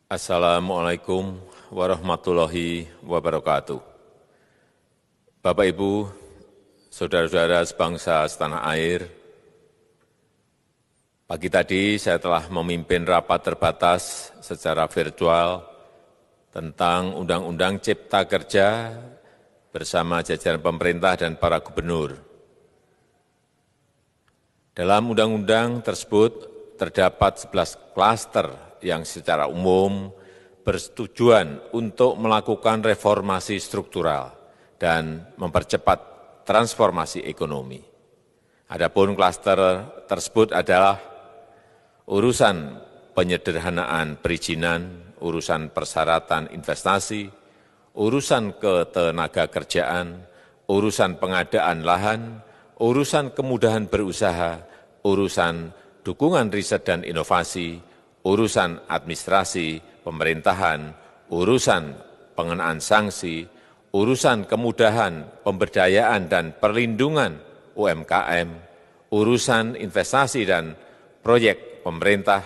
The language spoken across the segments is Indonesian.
Assalamualaikum warahmatullahi wabarakatuh. Bapak, Ibu, saudara-saudara sebangsa setanah air, pagi tadi saya telah memimpin rapat terbatas secara virtual tentang Undang-Undang Cipta Kerja bersama jajaran pemerintah dan para gubernur. Dalam undang-undang tersebut terdapat 11 klaster yang secara umum bertujuan untuk melakukan reformasi struktural dan mempercepat transformasi ekonomi. Adapun klaster tersebut adalah urusan penyederhanaan perizinan, urusan persyaratan investasi, urusan ketenagakerjaan, urusan pengadaan lahan, urusan kemudahan berusaha, urusan dukungan riset dan inovasi, urusan administrasi pemerintahan, urusan pengenaan sanksi, urusan kemudahan pemberdayaan dan perlindungan UMKM, urusan investasi dan proyek pemerintah,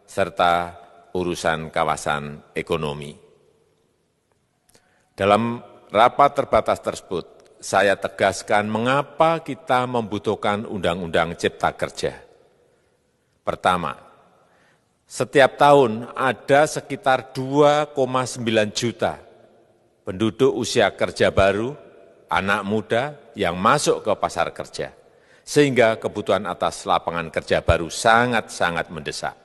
serta urusan kawasan ekonomi. Dalam rapat terbatas tersebut, saya tegaskan mengapa kita membutuhkan Undang-Undang Cipta Kerja. Pertama, setiap tahun ada sekitar 2,9 juta penduduk usia kerja baru, anak muda yang masuk ke pasar kerja, sehingga kebutuhan atas lapangan kerja baru sangat-sangat mendesak.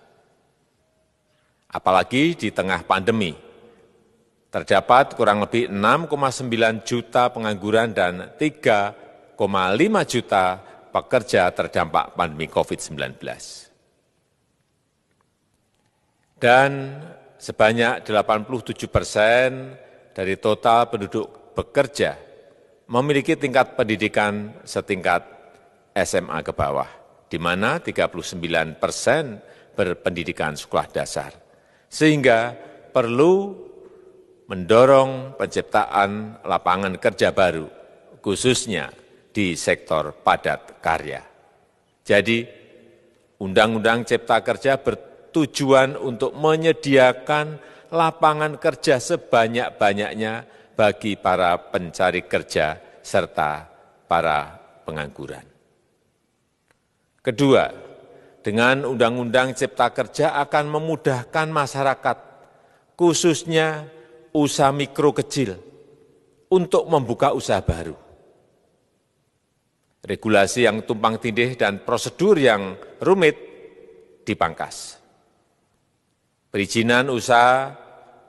Apalagi di tengah pandemi, terdapat kurang lebih 6,9 juta pengangguran dan 3,5 juta pekerja terdampak pandemi COVID-19. Dan sebanyak 87% dari total penduduk bekerja memiliki tingkat pendidikan setingkat SMA ke bawah, di mana 39% berpendidikan sekolah dasar. Sehingga perlu mendorong penciptaan lapangan kerja baru, khususnya di sektor padat karya. Jadi, Undang-Undang Cipta Kerja bertujuan untuk menyediakan lapangan kerja sebanyak-banyaknya bagi para pencari kerja serta para pengangguran. Kedua, dengan Undang-Undang Cipta Kerja akan memudahkan masyarakat, khususnya usaha mikro kecil, untuk membuka usaha baru. Regulasi yang tumpang tindih dan prosedur yang rumit dipangkas. Perizinan usaha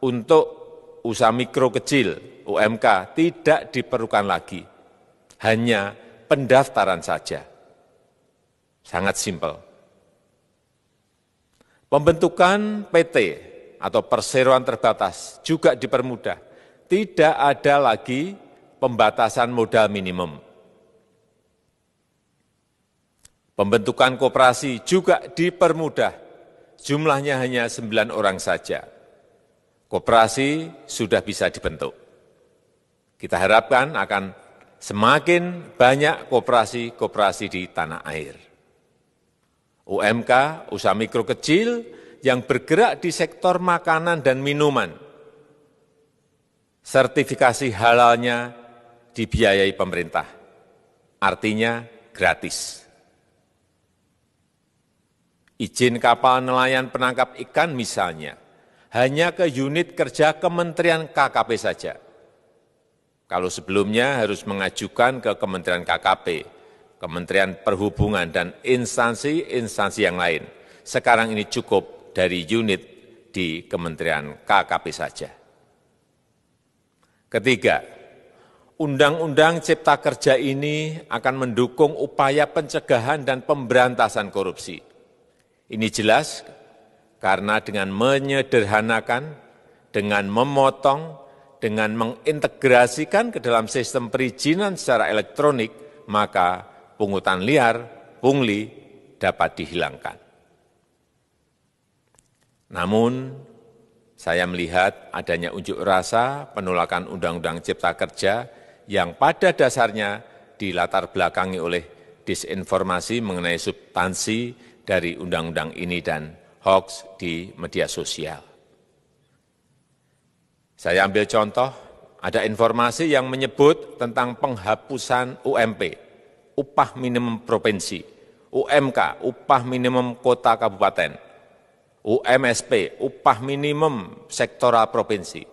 untuk usaha mikro kecil (UMK) tidak diperlukan lagi, hanya pendaftaran saja. Sangat simpel. Pembentukan PT atau perseroan terbatas juga dipermudah. Tidak ada lagi pembatasan modal minimum. Pembentukan koperasi juga dipermudah. Jumlahnya hanya 9 orang saja. Koperasi sudah bisa dibentuk. Kita harapkan akan semakin banyak koperasi-koperasi di tanah air. UMK, usaha mikro kecil yang bergerak di sektor makanan dan minuman. Sertifikasi halalnya dibiayai pemerintah, artinya gratis. Izin kapal nelayan penangkap ikan misalnya, hanya ke unit kerja Kementerian KKP saja. Kalau sebelumnya harus mengajukan ke Kementerian KKP, Kementerian Perhubungan, dan instansi-instansi yang lain. Sekarang ini cukup dari unit di Kementerian KKP saja. Ketiga, Undang-Undang Cipta Kerja ini akan mendukung upaya pencegahan dan pemberantasan korupsi. Ini jelas karena dengan menyederhanakan, dengan memotong, dengan mengintegrasikan ke dalam sistem perizinan secara elektronik, maka pungutan liar, pungli dapat dihilangkan. Namun, saya melihat adanya unjuk rasa penolakan Undang-Undang Cipta Kerja yang pada dasarnya dilatar belakangi oleh disinformasi mengenai substansi dari undang-undang ini dan hoax di media sosial. Saya ambil contoh, ada informasi yang menyebut tentang penghapusan UMP, upah minimum provinsi, UMK, upah minimum kota kabupaten, UMSP, upah minimum sektoral provinsi.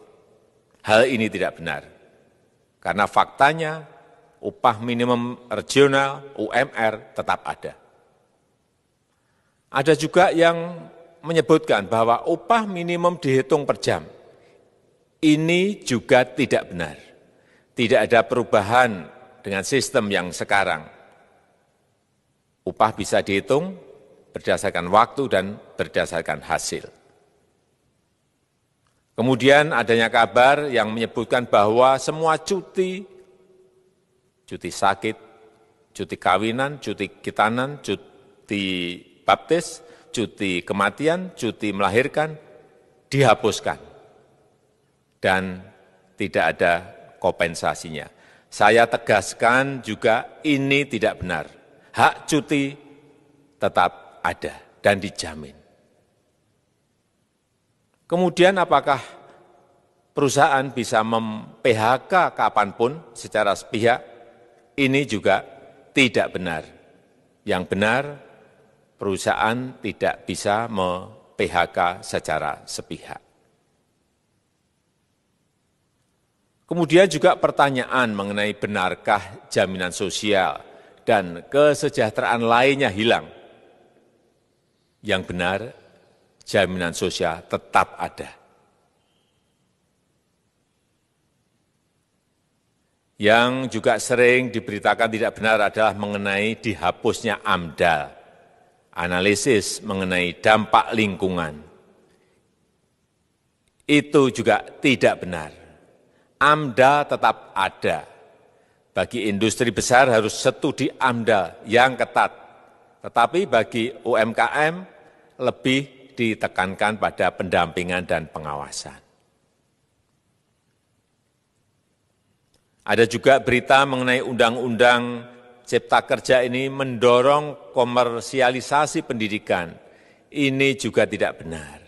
Hal ini tidak benar, karena faktanya upah minimum regional, UMR, tetap ada. Ada juga yang menyebutkan bahwa upah minimum dihitung per jam. Ini juga tidak benar. Tidak ada perubahan dengan sistem yang sekarang. Upah bisa dihitung berdasarkan waktu dan berdasarkan hasil. Kemudian adanya kabar yang menyebutkan bahwa semua cuti sakit, cuti kawinan, cuti khitanan, cuti baptis, cuti kematian, cuti melahirkan, dihapuskan. Dan tidak ada kompensasinya. Saya tegaskan juga ini tidak benar. Hak cuti tetap ada dan dijamin. Kemudian apakah perusahaan bisa mem-PHK kapanpun secara sepihak? Ini juga tidak benar. Yang benar, perusahaan tidak bisa mem-PHK secara sepihak. Kemudian juga pertanyaan mengenai benarkah jaminan sosial dan kesejahteraan lainnya hilang. Yang benar, jaminan sosial tetap ada. Yang juga sering diberitakan tidak benar adalah mengenai dihapusnya AMDAL, analisis mengenai dampak lingkungan. Itu juga tidak benar. AMDAL tetap ada. Bagi industri besar harus studi AMDAL yang ketat. Tetapi bagi UMKM lebih ditekankan pada pendampingan dan pengawasan. Ada juga berita mengenai Undang-Undang Cipta Kerja ini mendorong komersialisasi pendidikan. Ini juga tidak benar.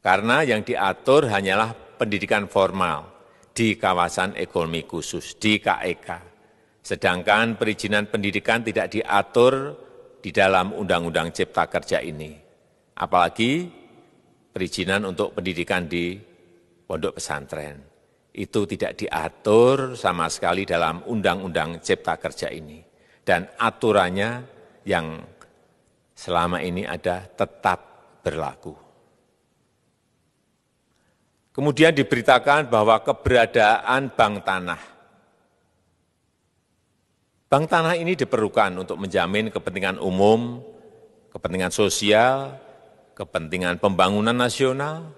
Karena yang diatur hanyalah pendidikan formal di kawasan ekonomi khusus, di KEK. Sedangkan perizinan pendidikan tidak diatur di dalam Undang-Undang Cipta Kerja ini. Apalagi perizinan untuk pendidikan di pondok pesantren. Itu tidak diatur sama sekali dalam Undang-Undang Cipta Kerja ini. Dan aturannya yang selama ini ada tetap berlaku. Kemudian diberitakan bahwa keberadaan bank tanah. Bank tanah ini diperlukan untuk menjamin kepentingan umum, kepentingan sosial, kepentingan pembangunan nasional,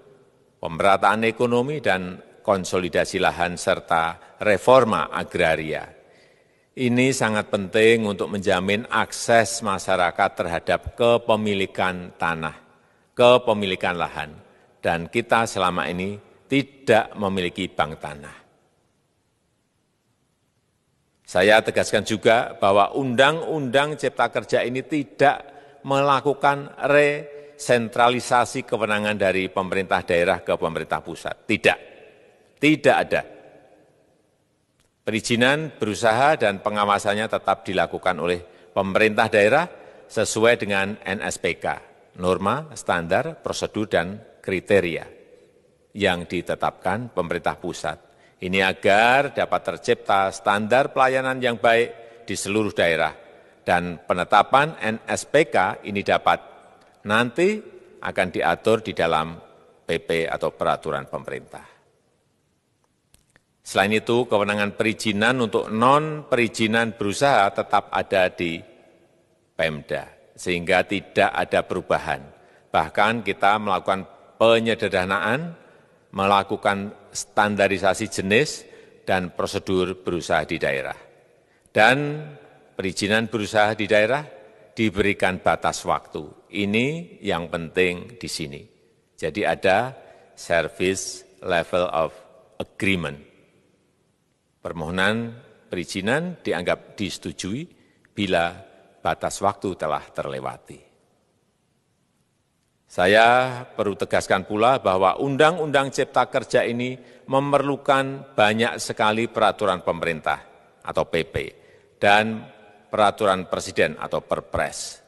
pemerataan ekonomi, dan konsolidasi lahan serta reforma agraria. Ini sangat penting untuk menjamin akses masyarakat terhadap kepemilikan tanah, kepemilikan lahan, dan kita selama ini tidak memiliki bank tanah. Saya tegaskan juga bahwa Undang-Undang Cipta Kerja ini tidak melakukan resentralisasi kewenangan dari pemerintah daerah ke pemerintah pusat. Tidak ada. Perizinan berusaha dan pengawasannya tetap dilakukan oleh pemerintah daerah sesuai dengan NSPK, norma, standar, prosedur, dan kriteria yang ditetapkan pemerintah pusat. Ini agar dapat tercipta standar pelayanan yang baik di seluruh daerah. Dan penetapan NSPK ini dapat nanti akan diatur di dalam PP atau peraturan pemerintah. Selain itu, kewenangan perizinan untuk non-perizinan berusaha tetap ada di Pemda, sehingga tidak ada perubahan. Bahkan kita melakukan penyederhanaan, melakukan standarisasi jenis dan prosedur berusaha di daerah. Dan perizinan berusaha di daerah diberikan batas waktu. Ini yang penting di sini. Jadi ada service level of agreement. Permohonan perizinan dianggap disetujui bila batas waktu telah terlewati. Saya perlu tegaskan pula bahwa Undang-Undang Cipta Kerja ini memerlukan banyak sekali peraturan pemerintah atau PP dan peraturan presiden atau Perpres.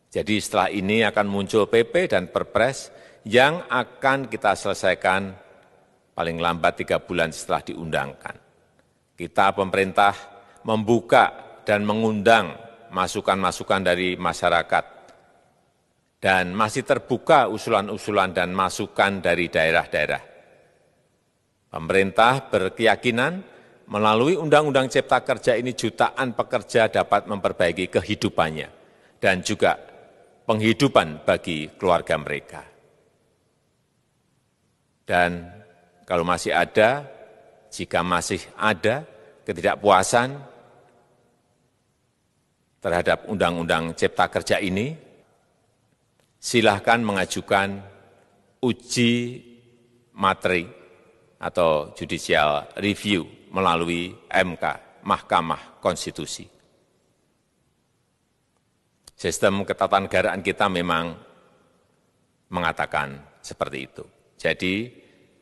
Jadi setelah ini akan muncul PP dan Perpres yang akan kita selesaikan paling lambat 3 bulan setelah diundangkan. Kita pemerintah membuka dan mengundang masukan-masukan dari masyarakat dan masih terbuka usulan-usulan dan masukan dari daerah-daerah. Pemerintah berkeyakinan melalui Undang-Undang Cipta Kerja ini jutaan pekerja dapat memperbaiki kehidupannya dan juga penghidupan bagi keluarga mereka. Dan kalau masih ada, jika masih ada ketidakpuasan terhadap Undang-Undang Cipta Kerja ini, silahkan mengajukan uji materi atau judicial review melalui MK, Mahkamah Konstitusi. Sistem ketatanegaraan kita memang mengatakan seperti itu. Jadi,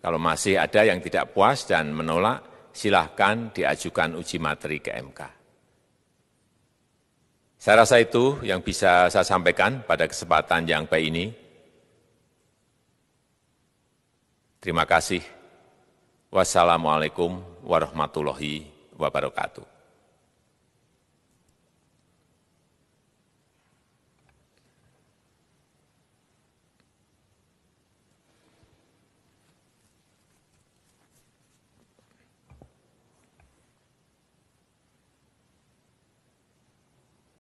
kalau masih ada yang tidak puas dan menolak, silahkan diajukan uji materi ke MK. Saya rasa itu yang bisa saya sampaikan pada kesempatan yang baik ini. Terima kasih. Wassalamualaikum warahmatullahi wabarakatuh.